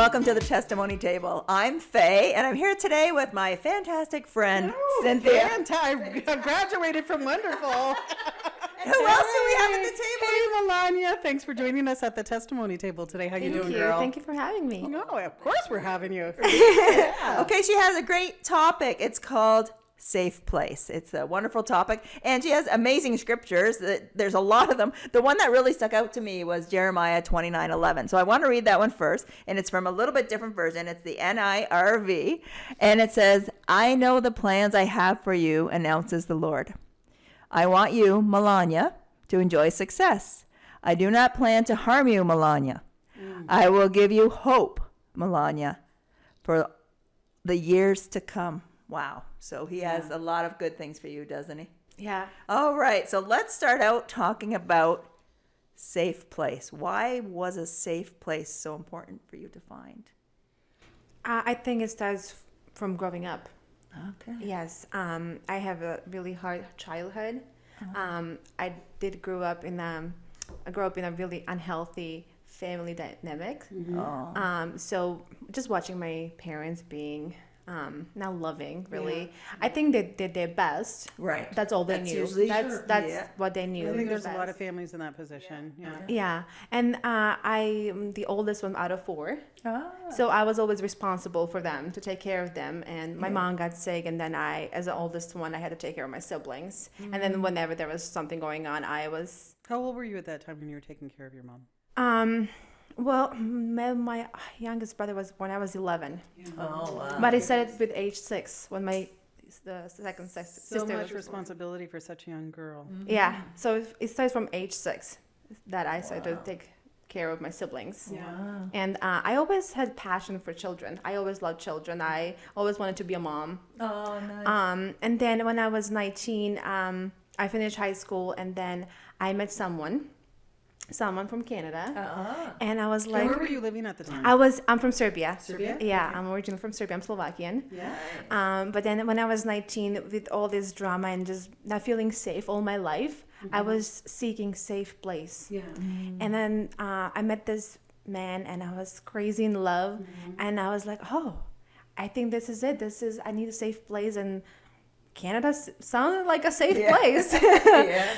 welcome to the Testimony Table. I'm Faye, and I'm here today with my fantastic friend, Cynthia. I graduated from Wonderful. Who else do we have at the table? Hey, Melanija. Thanks for joining us at the Testimony Table today. How you doing, girl? Thank you for having me. No, of course we're having you. Yeah. Okay, she has a great topic. It's called Safe Place. It's a wonderful topic, and she has amazing scriptures. There's a lot of them. The one that really stuck out to me was Jeremiah 29:11. So I want to read that one first, and it's from a little bit different version. It's the NIRV, and it says, "I know the plans I have for you, announces the Lord. I want you, Melanija, to enjoy success. I do not plan to harm you, Melanija. I will give you hope, Melanija, for the years to come." Wow. So he has a lot of good things for you, doesn't he? Yeah. All right. So let's start out talking about safe place. Why was a safe place so important for you to find? I think it starts from growing up. Okay. Yes. I have a really hard childhood. I grew up in a really unhealthy family dynamic. Oh. So just watching my parents being now loving, really. I think they did their best. Right. That's all they That's knew. usually That's what they knew. I think there's the a lot best. of families in that position. Yeah. Yeah. And I'm the oldest one out of 4. Ah. So I was always responsible for them, to take care of them. And my mom got sick, and then as the oldest one, I had to take care of my siblings. And then whenever there was something going on, I was... How old were you at that time when you were taking care of your mom? Well, my youngest brother was born, I was 11. Oh, wow. But I started with age 6 when the second So sister much was responsibility for such a young girl. Yeah. So it starts from age 6 that I started to take care of my siblings. Wow. And I always had passion for children. I always loved children. I always wanted to be a mom. Oh, nice. And then when I was 19, I finished high school, and then I met someone from Canada. And I was like... Where were you living at the time? I'm from Serbia. Serbia? Yeah, I'm originally from Serbia. I'm Slovakian. Yeah. But then when I was 19, with all this drama and just not feeling safe all my life, I was seeking safe place. Yeah. And then I met this man, and I was crazy in love. And I was like, oh, I think this is it. I need a safe place. And Canada sounded like a safe place. Yeah.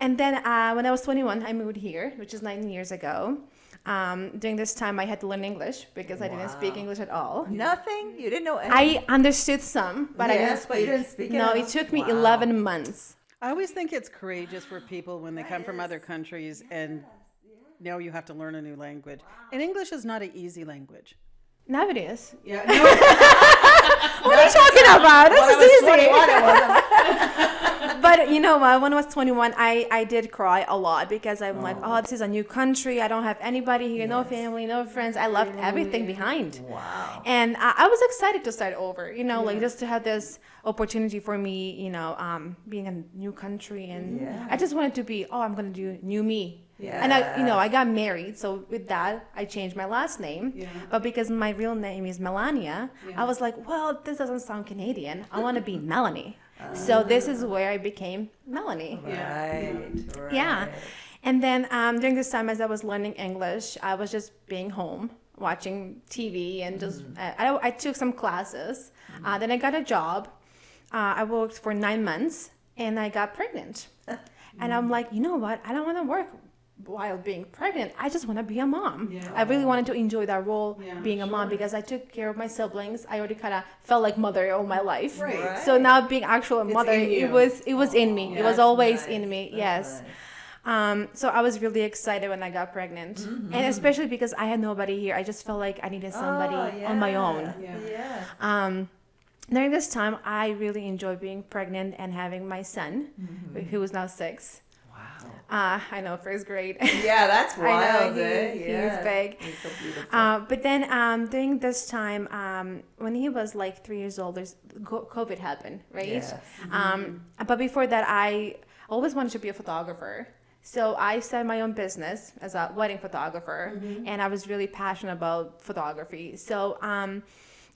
And then when I was 21, I moved here, which is 9 years ago. During this time, I had to learn English because I didn't speak English at all. Nothing? You didn't know anything? I understood some, but I didn't speak. But you didn't speak No, at it all? took me Wow. 11 months. I always think it's courageous for people when they come from other countries and now you have to learn a new language. And English is not an easy language. Now it is. Yeah. What are you talking about? This is easy. 21, it wasn't. But you know what? When I was 21, I did cry a lot because I'm like, oh, this is a new country. I don't have anybody here, no family, no friends. I left everything behind. Wow. And I was excited to start over, like just to have this opportunity for me, being a new country. And I just wanted to be, I'm going to do new me. Yeah. And I got married. So with that, I changed my last name. Yeah. But because my real name is Melanija, I was like, well, this doesn't sound Canadian. I want to be Melanie. So this is where I became Melanie. Right. Yeah. And then during this time, as I was learning English, I was just being home, watching TV, and just I took some classes. Then I got a job. I worked for 9 months, and I got pregnant. And I'm like, you know what? I don't want to work while being pregnant. I just want to be a mom. Yeah. I really wanted to enjoy that role, being a mom, because I took care of my siblings. I already kind of felt like mother all my life. Right. So now being actual mother, it was in me. Yeah, it was always nice. in me. That's yes. nice. So I was really excited when I got pregnant, and especially because I had nobody here. I just felt like I needed somebody on my own. Yeah. During this time, I really enjoyed being pregnant and having my son, who is now 6. Wow. I know, first grade. Yeah, that's wild. I know, eh? he's big. He's so beautiful. But then during this time, when he was like 3 years old, COVID happened, right? Yes. But before that, I always wanted to be a photographer. So I started my own business as a wedding photographer, and I was really passionate about photography. So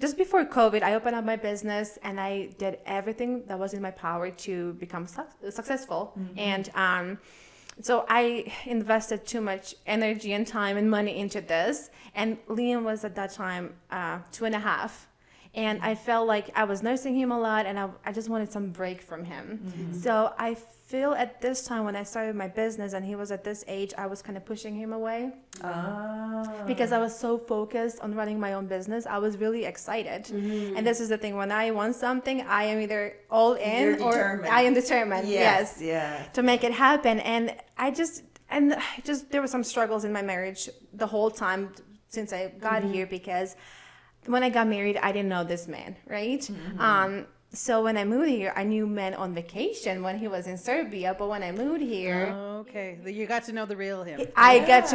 just before COVID, I opened up my business, and I did everything that was in my power to become successful. And So I invested too much energy and time and money into this. And Liam was at that time 2.5. And I felt like I was nursing him a lot, and I just wanted some break from him. So I feel at this time when I started my business and he was at this age, I was kind of pushing him away. Because I was so focused on running my own business. I was really excited. And this is the thing, when I want something, I am either all in or I am determined. Yes. To make it happen. And there were some struggles in my marriage the whole time since I got here, because when I got married, I didn't know this man, right? So when I moved here, I knew men on vacation when he was in Serbia. But when I moved here, okay, you got to know the real him. I get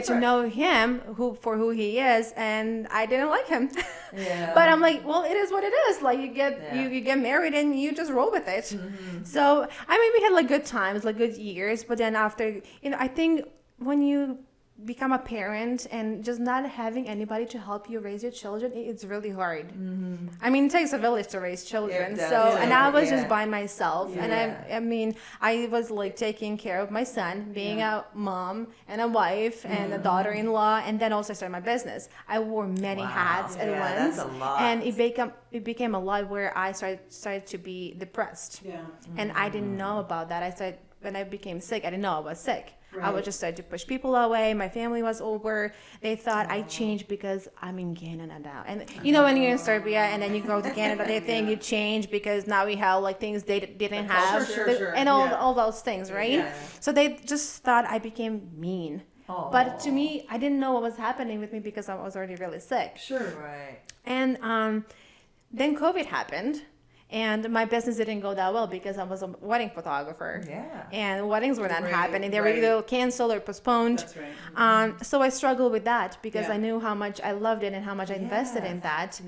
to know him for who he is, and I didn't like him. But I'm like, well, it is what it is. Like you get married and you just roll with it. So I mean, we had like good times, like good years. But then after, I think when you become a parent and just not having anybody to help you raise your children, it's really hard. I mean, it takes a village to raise children. And I was just by myself. And I mean, I was like taking care of my son, being a mom and a wife and a daughter-in-law, and then also started my business. I wore many hats at once. That's a lot. And it became a lot where I started to be depressed. And I didn't know about that. When I became sick, I didn't know I was sick. I would just start to push people away. My family was over. They thought I changed because I'm in Canada now. And when you're in Serbia and then you go to Canada, they think you change because now we have like things they didn't have. Sure. And all those things, right? So they just thought I became mean. But to me, I didn't know what was happening with me because I was already really sick. Right. And then COVID happened. And my business didn't go that well because I was a wedding photographer. And weddings were not happening. They were either canceled or postponed. That's right. So I struggled with that because I knew how much I loved it and how much I invested in that.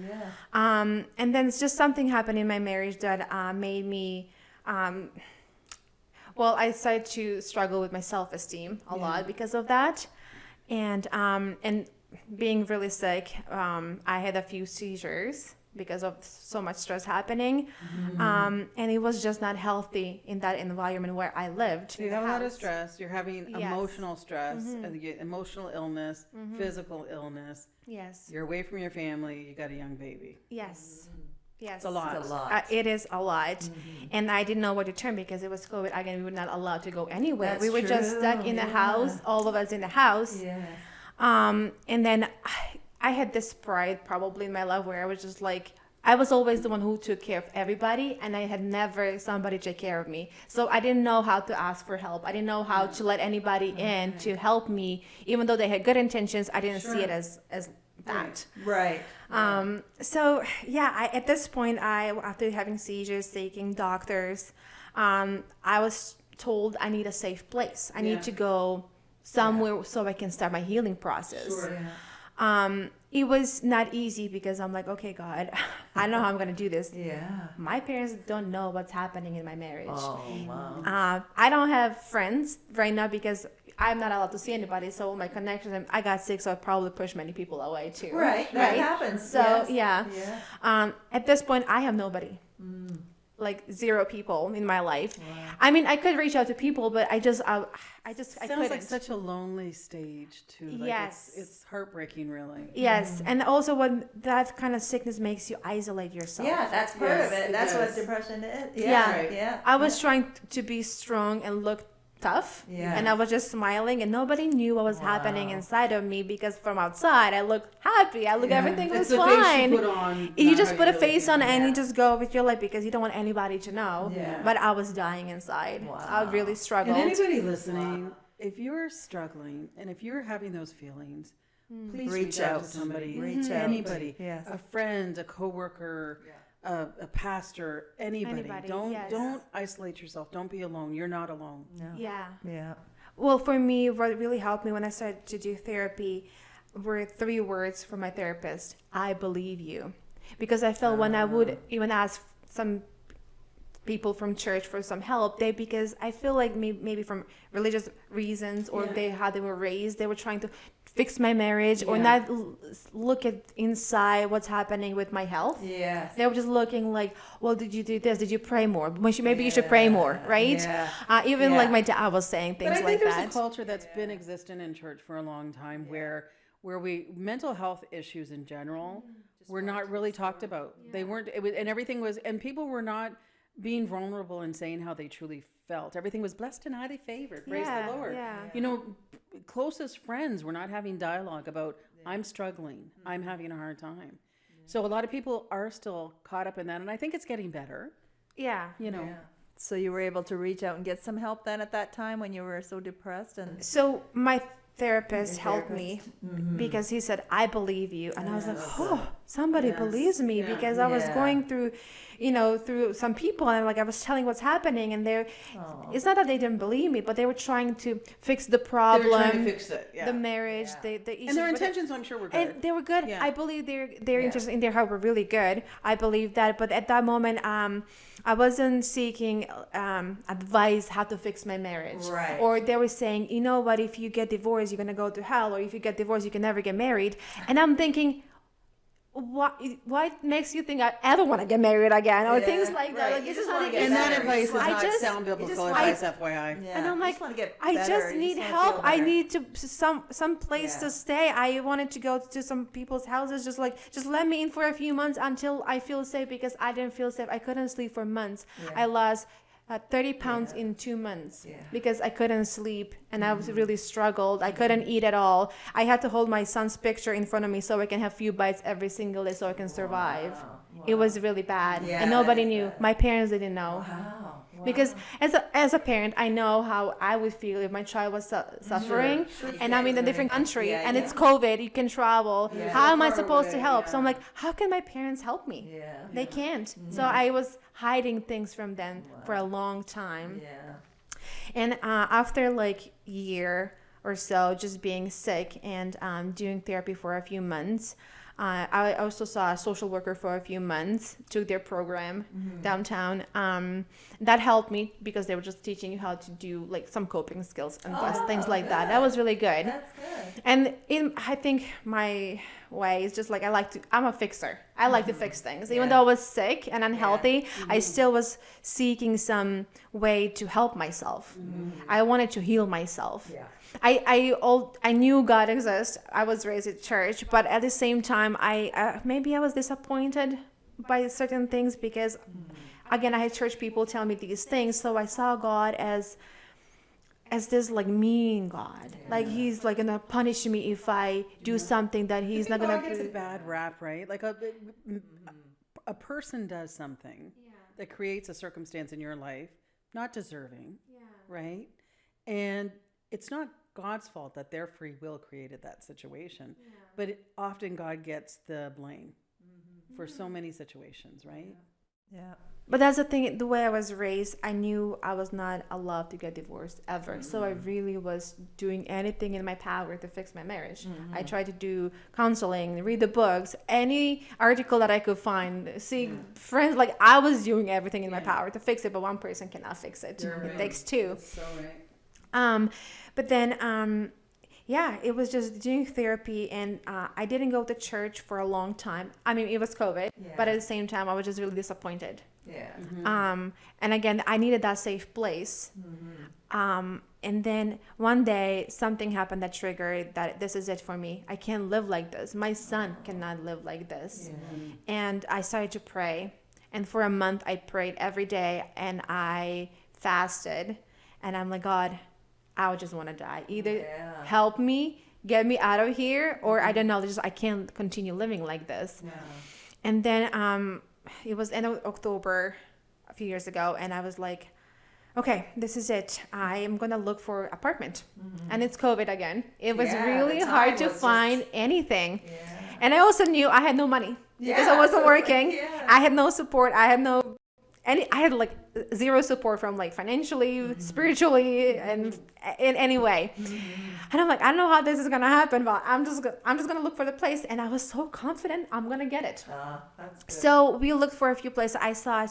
And then it's just something happened in my marriage that made me... I started to struggle with my self-esteem a lot because of that. And being really sick, I had a few seizures because of so much stress happening. And it was just not healthy in that environment where I lived. So you have a lot of stress. You're having emotional stress, emotional illness, physical illness. Yes. You're away from your family. You got a young baby. Yes. It's a lot. It is a lot. And I didn't know where to turn because it was COVID. Again, we were not allowed to go anywhere. We were just stuck in the house, all of us in the house. And then I had this pride probably in my life where I was just like, I was always the one who took care of everybody, and I had never somebody take care of me. So I didn't know how to ask for help. I didn't know how to let anybody in to help me. Even though they had good intentions, I didn't see it as that. Right. At this point, after having seizures, taking doctors, I was told I need a safe place. I need to go somewhere so I can start my healing process. It was not easy because I'm like, okay, God, I know how I'm going to do this. My parents don't know what's happening in my marriage. I don't have friends right now because I'm not allowed to see anybody. So my connections, I got sick, so I probably pushed many people away too. Right. That happens. So, at this point, I have nobody. Like 0 people in my life. I mean, I could reach out to people, but I couldn't. Sounds like such a lonely stage too. Like it's heartbreaking, really. Yes, and also when that kind of sickness makes you isolate yourself. Yeah, that's part of it. That's what depression is. I was trying to be strong and look tough, and I was just smiling, and nobody knew what was happening inside of me because from outside I look happy, everything was fine. You just put a face on and you just go with your life because you don't want anybody to know. But I was dying inside. I really struggled. And anybody listening, if you're struggling and if you're having those feelings, please reach out to somebody, anybody, a friend, a coworker, a pastor, anybody. Don't isolate yourself. Don't be alone. You're not alone. Well, for me, what really helped me when I started to do therapy were 3 words from my therapist: I believe you. Because I felt when I would even ask some people from church for some help, because I feel like maybe from religious reasons or how they were raised, they were trying to fix my marriage or not look at inside what's happening with my health. Yes. They were just looking like, well, did you do this? Did you pray more? Maybe you should pray more, right? Even like my dad was saying things like that. But I think there's a culture that's been existing in church for a long time where mental health issues in general were not really talked about. They weren't, and everything was, and people were not being vulnerable and saying how they truly felt. Everything was blessed and highly favored. Praise the Lord. You know, closest friends were not having dialogue about, I'm struggling, I'm having a hard time. So a lot of people are still caught up in that, and I think it's getting better. Yeah. You know. So you were able to reach out and get some help then at that time when you were so depressed? And so my therapist helped me because he said, I believe you. And I was like, oh, somebody believes me, because I was going through, through some people, and I was telling what's happening, and it's not that they didn't believe me, but they were trying to fix the problem. They were trying to fix it. The marriage, the issues. And their intentions, I'm sure, were good. And they were good. I believe their interests in their heart were really good. I believe that. But at that moment, I wasn't seeking advice how to fix my marriage. Right. Or they were saying, you know what, if you get divorced, you're going to go to hell. Or if you get divorced, you can never get married. And I'm thinking, what makes you think I ever want to get married again? Or things like that. Like, and that advice does not sound biblical advice, FYI. And I'm like, I just better. need help. I need to some place to stay. I wanted to go to some people's houses, just let me in for a few months until I feel safe, because I didn't feel safe. I couldn't sleep for months. I lost 30 pounds in 2 months because I couldn't sleep, and I was really struggled. I couldn't eat at all. I had to hold my son's picture in front of me so I can have few bites every single day so I can survive. It was really bad, and nobody knew. My parents didn't know. Because as a parent, I know how I would feel if my child was suffering, and I'm in a different country, and it's COVID, you can travel. How am I supposed to help? So I'm like, how can my parents help me? They can't. So I was hiding things from them for a long time. And after year or so just being sick and doing therapy for a few months, I also saw a social worker for a few months, took their program downtown. That helped me because they were just teaching you how to do some coping skills and things like that. That was really good. That's good. And I think my way is just I'm a fixer. I like to fix things. Even though I was sick and unhealthy, I still was seeking some way to help myself. I wanted to heal myself. I knew God exists. I was raised in church, but at the same time, maybe I was disappointed by certain things because, again, I had church people tell me these things, so I saw God as this mean God, he's gonna punish me if I do something that he's not gonna. God gets a bad rap, right? A person does something that creates a circumstance in your life not deserving, right? And it's not God's fault that their free will created that situation, but often God gets the blame for so many situations, right? But that's the thing, the way I was raised, I knew I was not allowed to get divorced ever. So I really was doing anything in my power to fix my marriage. I tried to do counseling, read the books, any article that I could find, see friends, I was doing everything in my power to fix it, but one person cannot fix it. It takes two. That's so right. But then, it was just doing therapy, and I didn't go to church for a long time. I mean, it was COVID, but at the same time, I was just really disappointed. And again, I needed that safe place. And then one day, something happened that triggered that this is it for me. I can't live like this. My son cannot live like this. And I started to pray. And for a month, I prayed every day, and I fasted. And I'm like, God, I just want to die. Either help me, get me out of here, or I don't know, I can't continue living like this. And then it was end of October a few years ago, and I was like, okay, this is it. I am going to look for apartment. And it's COVID again. It was really hard to find anything. And I also knew I had no money because I wasn't working. I had no support. I had no I had like zero support from like financially, spiritually, and in any way. And I'm like, I don't know how this is gonna happen, but I'm just gonna look for the place. And I was so confident I'm gonna get it. That's good. So we looked for a few places. I saw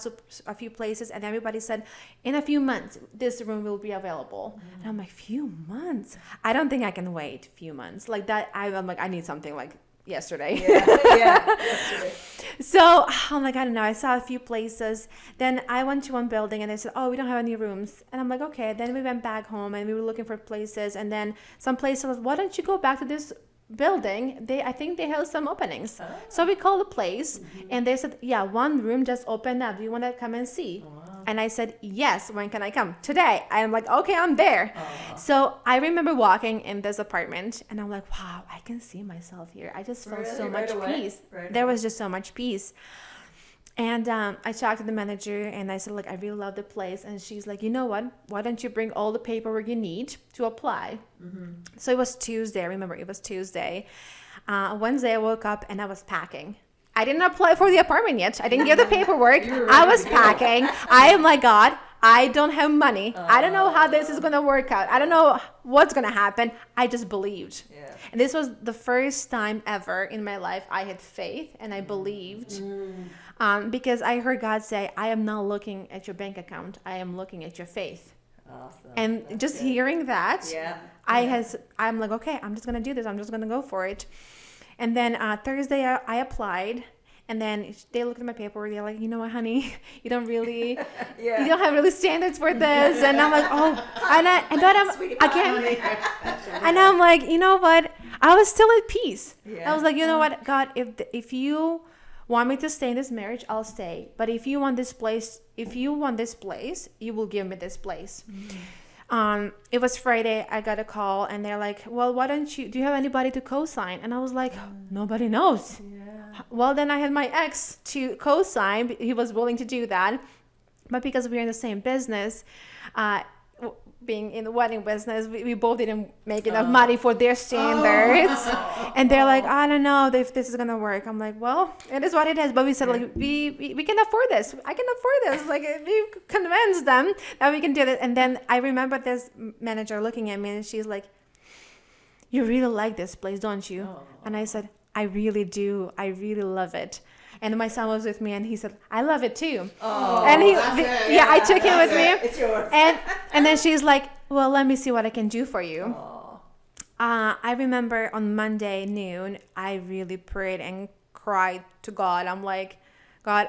a few places, and everybody said, in a few months, this room will be available. And I'm like, few months? I don't think I can wait a few months. Like that, I'm like, I need something like yesterday. Yesterday. So I'm like, I don't know. I saw a few places. Then I went to one building, and they said, oh, we don't have any rooms. And I'm like, okay. Then we went back home, and we were looking for places. And then some place was, why don't you go back to this building? I think they have some openings. So we called the place, and they said, yeah, one room just opened up. Do you want to come and see? And I said, yes. When can I come? Today. I'm like, okay, I'm there. So I remember walking in this apartment, and I'm like, wow, I can see myself here. I just felt so much peace. There was just so much peace. And I talked to the manager, and I said, like, I really love the place. And she's like, you know what? Why don't you bring all the paperwork you need to apply? So it was Tuesday. I remember it was Tuesday. Wednesday, I woke up, and I was packing. I didn't apply for the apartment yet. I didn't get the paperwork. I was packing. I am like, God, I don't have money. I don't know how this is going to work out. I don't know what's going to happen. I just believed. Yeah. And this was the first time ever in my life I had faith, and I believed. Because I heard God say, I am not looking at your bank account. I am looking at your faith. Awesome. And that's just good. Hearing that, I'm like, okay, I'm just going to do this. I'm just going to go for it. And then Thursday I applied, and then they looked at my paperwork. They're like, you know what, honey, you don't really, you don't have really standards for this. And I'm like, oh, and I'm like, you know what? I was still at peace. Yeah. I was like, you know what, God, if you want me to stay in this marriage, I'll stay. But if you want this place, you will give me this place. It was Friday. I got a call, and they're like, well, do you have anybody to co-sign? And I was like, nobody knows. Well, then I had my ex to co-sign. He was willing to do that. But because we're in the same business, being in the wedding business, we both didn't make enough money for their standards. And they're like, I don't know if this is going to work. I'm like, well, it is what it is. But we said, like, we can afford this. I can afford this. Like, we convinced them that we can do this. And then I remember this manager looking at me, and she's like, you really like this place, don't you? And I said, I really do. I really love it. And my son was with me, and he said, I love it too. And I took him with me. It's yours. And then she's like, well, let me see what I can do for you. I remember on Monday noon, I really prayed and cried to God. I'm like, God,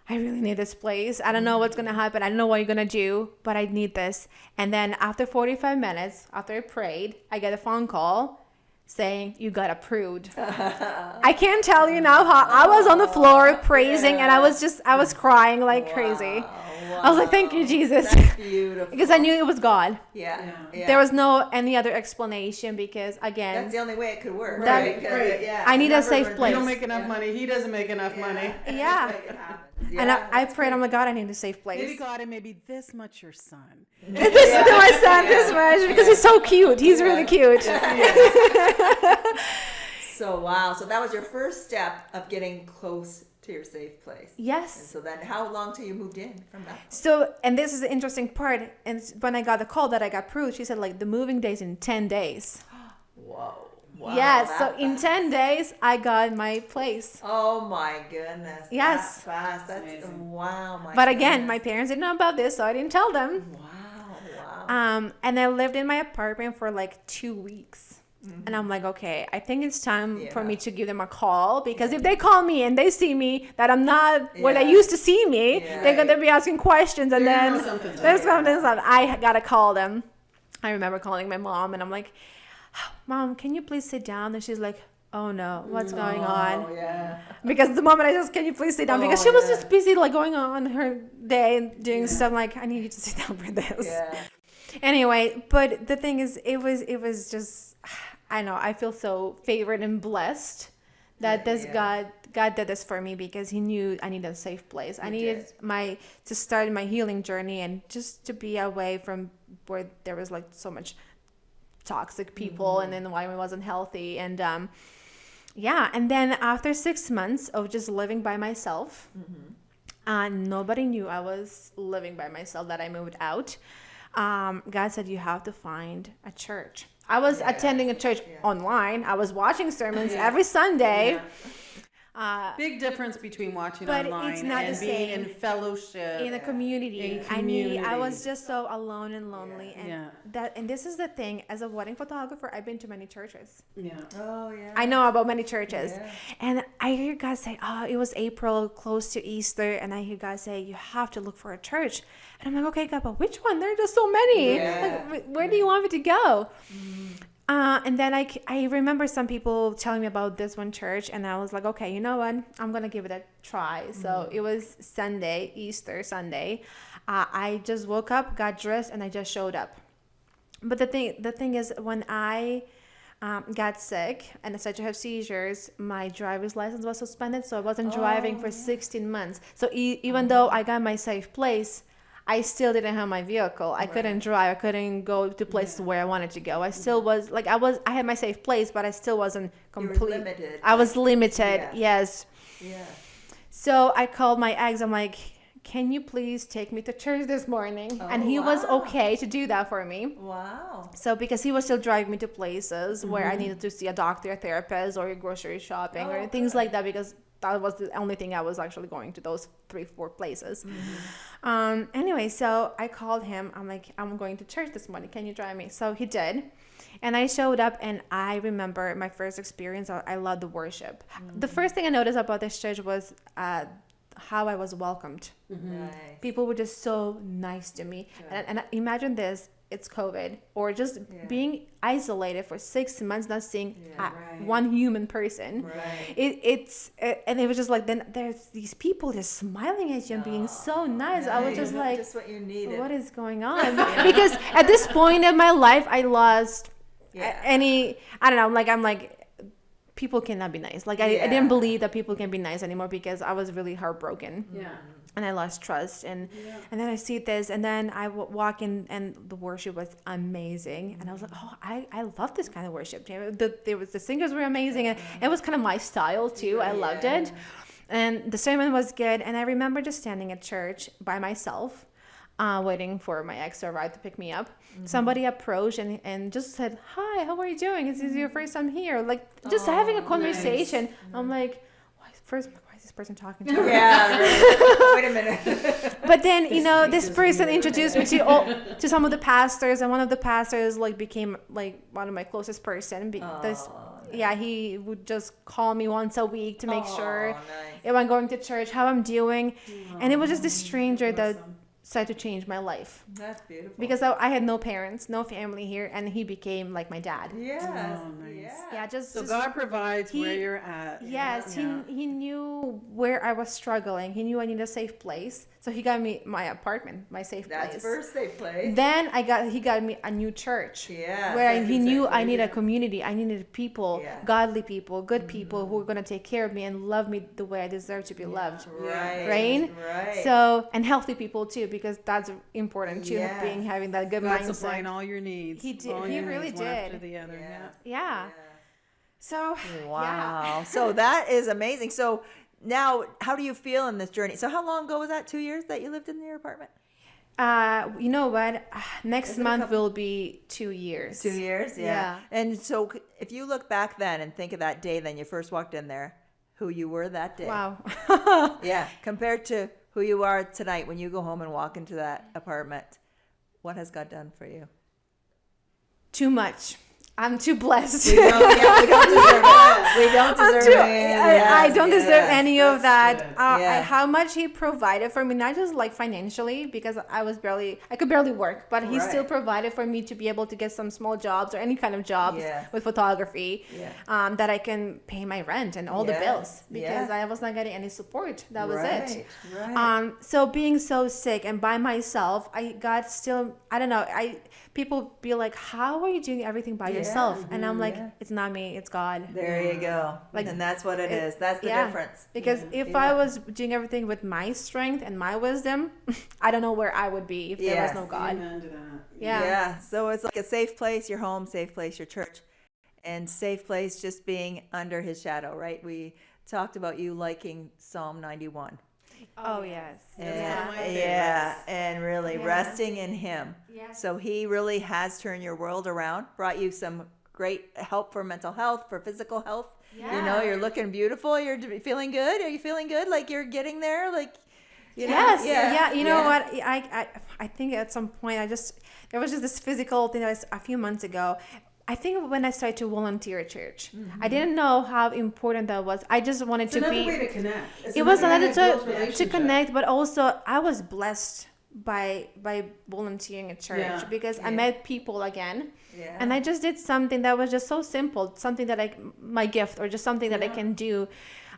I really need this place. I don't know what's going to happen. I don't know what you're going to do, but I need this. And then after 45 minutes, after I prayed, I get a phone call saying, you got approved. I can't tell you now how I was on the floor praising, and I was crying like crazy. I was like, thank you, Jesus. That's beautiful. Because I knew it was God. Yeah. There was no any other explanation, because again, that's the only way it could work. Right. I need a safe place. You don't make enough money. He doesn't make enough money. Yeah. And I prayed, I'm like, God, I need a safe place. Maybe God, and maybe this much your son. This to my son this much, because he's so cute. He's really cute. So wow. So that was your first step of getting close to your safe place. Yes. And so then how long till you moved in from that? So, and this is the interesting part. And when I got the call that I got approved, she said, like, the moving days in 10 days. Whoa. Wow, yes. So in 10 days, I got my place. Oh my goodness. Yes. That fast. That's amazing. Wow. But again, my parents didn't know about this, so I didn't tell them. Wow. And I lived in my apartment for like 2 weeks. Mm-hmm. And I'm like, okay, I think it's time for me to give them a call, because if they call me and they see me that I'm not where they used to see me, they're going to be asking questions, and then there's something. I got to call them. I remember calling my mom, and I'm like, Mom, can you please sit down? And she's like, oh no, what's going on? Yeah. Because the moment can you please sit down? Because she was just busy, like, going on her day and doing stuff. Like, I need you to sit down for this. Yeah. Anyway, but the thing is, it was just, I know, I feel so favored and blessed that God did this for me, because He knew I needed a safe place. I needed to start my healing journey, and just to be away from where there was like so much toxic people, and then why I wasn't healthy. And and then after 6 months of just living by myself, Nobody knew I was living by myself, that I moved out. God said, you have to find a church. I was attending a church online. I was watching sermons every Sunday. Big difference between watching but online it's not and the being same in fellowship. in a community. In community. I was just so alone and lonely. And this is the thing. As a wedding photographer, I've been to many churches. Yeah. Oh, yeah. I know about many churches. Yeah. And I hear God say, it was April, close to Easter. And I hear God say, you have to look for a church. And I'm like, okay, God, but which one? There are just so many. Yeah. Like, where do you want me to go? And then I remember some people telling me about this one church, and I was like, okay, you know what? I'm going to give it a try. So it was Sunday, Easter Sunday. I just woke up, got dressed, and I just showed up. But the thing is, when I got sick and I started to have seizures, my driver's license was suspended, so I wasn't driving for 16 months. So even though I got my safe place, I still didn't have my vehicle. I couldn't drive. I couldn't go to places where I wanted to go. I still was like, I had my safe place, but I still wasn't complete. Limited. I was limited. Yeah. Yes. Yeah. So I called my ex. I'm like, can you please take me to church this morning? And he was okay to do that for me. Wow. So because he was still driving me to places where I needed to see a doctor, a therapist, or grocery shopping or things like that, because that was the only thing I was actually going to, those 3-4 places. Anyway, so I called him. I'm like, I'm going to church this morning. Can you drive me? So he did. And I showed up, and I remember my first experience. I loved the worship. The first thing I noticed about this church was how I was welcomed. Nice. People were just so nice to me. And imagine this. It's COVID, or just being isolated for 6 months, not seeing one human person. Right. And it was just like, then there's these people just smiling at you and being so nice. I was just like, just what you needed. what is going on? Because at this point in my life, I lost any, I don't know, like, I'm like, people cannot be nice. Like, I didn't believe that people can be nice anymore, because I was really heartbroken. Yeah. And I lost trust, and then I see this, and then I walk in, and the worship was amazing, and I was like, oh, I love this kind of worship. The singers were amazing, and it was kind of my style too. I loved it, and the sermon was good. And I remember just standing at church by myself, waiting for my ex to arrive to pick me up. Somebody approached and just said, hi, how are you doing? Is this your first time here? Like, just having a conversation. Nice. I'm like, why is this person talking to me? Yeah, wait a minute. But then, this person introduced me to some of the pastors, and one of the pastors became one of my closest person. Because he would just call me once a week to make sure if I'm going to church, how I'm doing. And it was just this stranger that started to change my life. That's beautiful. Because I had no parents, no family here, and he became like my dad. Yes. Oh, nice. Yeah, so God provides where you're at. Yes, he knew where I was struggling. He knew I needed a safe place. So he got me my apartment, my safe place. That's first safe place. Then he got me a new church. Yeah. Where he knew I needed a community. I needed people, godly people, good people who were going to take care of me and love me the way I deserve to be loved. Right. Right? So, and healthy people too, because that's important too, having that good God mindset. supplying all your needs. He did. He really did. After the other. Yeah. So, wow. So that is amazing. So now, how do you feel in this journey? So how long ago was that? 2 years that you lived in your apartment? You know what? Next month will be 2 years. 2 years? Yeah. And so if you look back then and think of that day then you first walked in there, who you were that day. Wow. Yeah. Compared to who you are tonight when you go home and walk into that apartment, what has God done for you? Too much. I'm too blessed. We don't deserve it. We don't deserve it. I don't deserve any of that. Yes. How much he provided for me, not just financially, because I could barely work, but he still provided for me to be able to get some small jobs or any kind of jobs with photography, that I can pay my rent and all the bills, because I was not getting any support. That was it. Right. So being so sick and by myself, I don't know, people be like, how are you doing everything by yourself? And I'm like, it's not me, it's God. There you go. And that's what it is. That's the difference. Because if I was doing everything with my strength and my wisdom, I don't know where I would be if there was no God. Amen to that. Yeah. So it's like a safe place, your home, safe place, your church, and safe place just being under his shadow, right? We talked about you liking Psalm 91. Oh, yes. And really resting in him. Yes. So he really has turned your world around, brought you some great help for mental health, for physical health. You know, you're looking beautiful. You're feeling good. Are you feeling good? Like you're getting there? Like, you know? Yes. Yeah. You know what? I think at some point there was just this physical thing that was a few months ago. I think when I started to volunteer at church, I didn't know how important that was. I just wanted to be. Way to connect. It was another to connect, but also I was blessed by volunteering at church because I met people again, and I just did something that was just so simple, something that my gift or just something that I can do.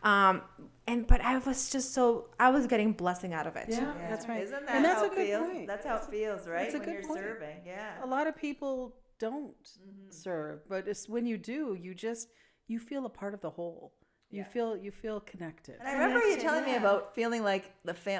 But I was getting blessing out of it. Yeah, that's right. Isn't that and that's how a it good feels? point. That's how it feels, right? That's a when good you're point. serving. Yeah. A lot of people don't serve, but it's when you do, you feel a part of the whole. You feel connected. And I remember you telling me about feeling like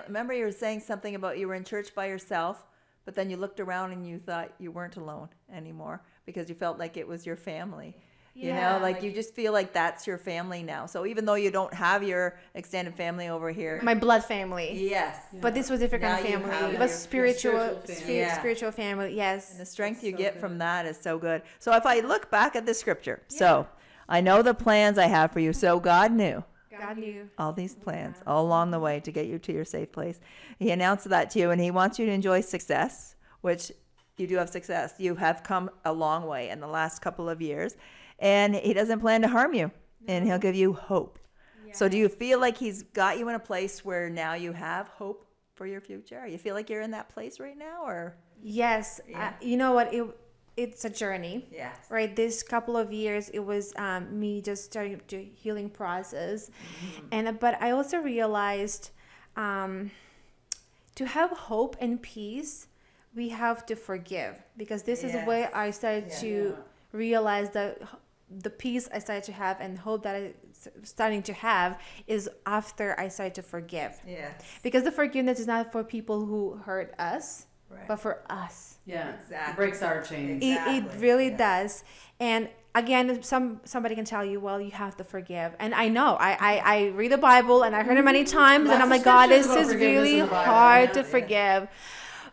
remember you were saying something about you were in church by yourself, but then you looked around and you thought you weren't alone anymore because you felt like it was your family. You know, like you just feel like that's your family now. So even though you don't have your extended family over here. My blood family. Yes. But this was a different kind of family. It was spiritual family. Yes. And the strength you get from that is so good. So if I look back at the scripture, so I know the plans I have for you. So God knew. God knew. All these plans all along the way to get you to your safe place. He announced that to you, and he wants you to enjoy success, which you do have success. You have come a long way in the last couple of years, and he doesn't plan to harm you, and he'll give you hope. Yeah. So do you feel like he's got you in a place where now you have hope for your future? You feel like you're in that place right now, or? Yes. You know what? It's a journey. Yes. Right. This couple of years, it was me just starting the healing process, but I also realized to have hope and peace, we have to forgive, because this is where I started to realize that the peace I started to have and hope that I starting to have is after I started to forgive. Yes. Because the forgiveness is not for people who hurt us, but for us. Yeah, exactly. It breaks our chains. It really does. And again, somebody can tell you, well, you have to forgive. And I know, I read the Bible and I heard it many times, and I'm like, God, this is really hard to forgive.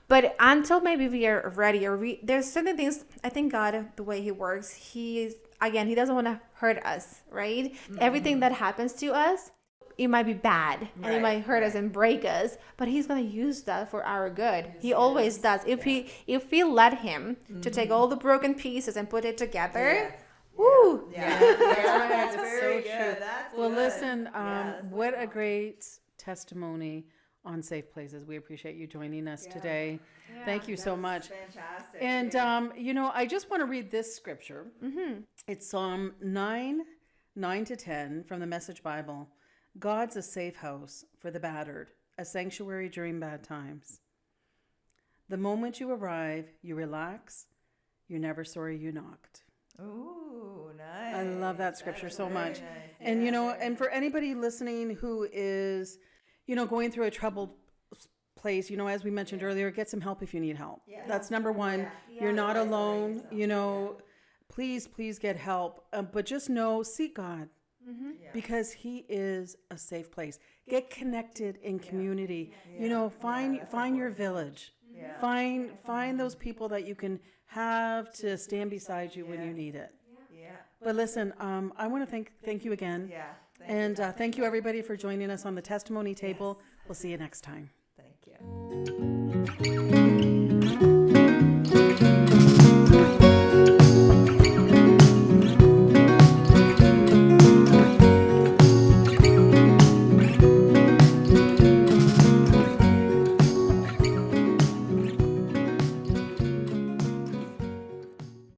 But until maybe we are ready, there's certain things, I think God, the way he works, he doesn't want to hurt us, right? Everything that happens to us, it might be bad and it might hurt us and break us, but he's going to use that for our good. He always does. If we let him to take all the broken pieces and put it together, woo. That's very good. That's well, good. Listen, what a great testimony on Safe Places. We appreciate you joining us today. Yeah, thank you so much. Fantastic. And, I just want to read this scripture. It's Psalm 9-10 from the Message Bible. God's a safe house for the battered, a sanctuary during bad times. The moment you arrive, you relax. You're never sorry you knocked. Ooh, nice. I love that scripture so much. Nice. And, and for anybody listening who is, going through a troubled place, as we mentioned earlier, get some help if you need help. Yeah. That's number one. Yeah. You're not alone. Please get help. But just seek God. Because he is a safe place. Get connected in community. Find your village. Find those people that you can have to stand beside you when you need it. But listen, I want to thank you again. And thank you everybody for joining us on the testimony table. We'll see you next time. Thank you.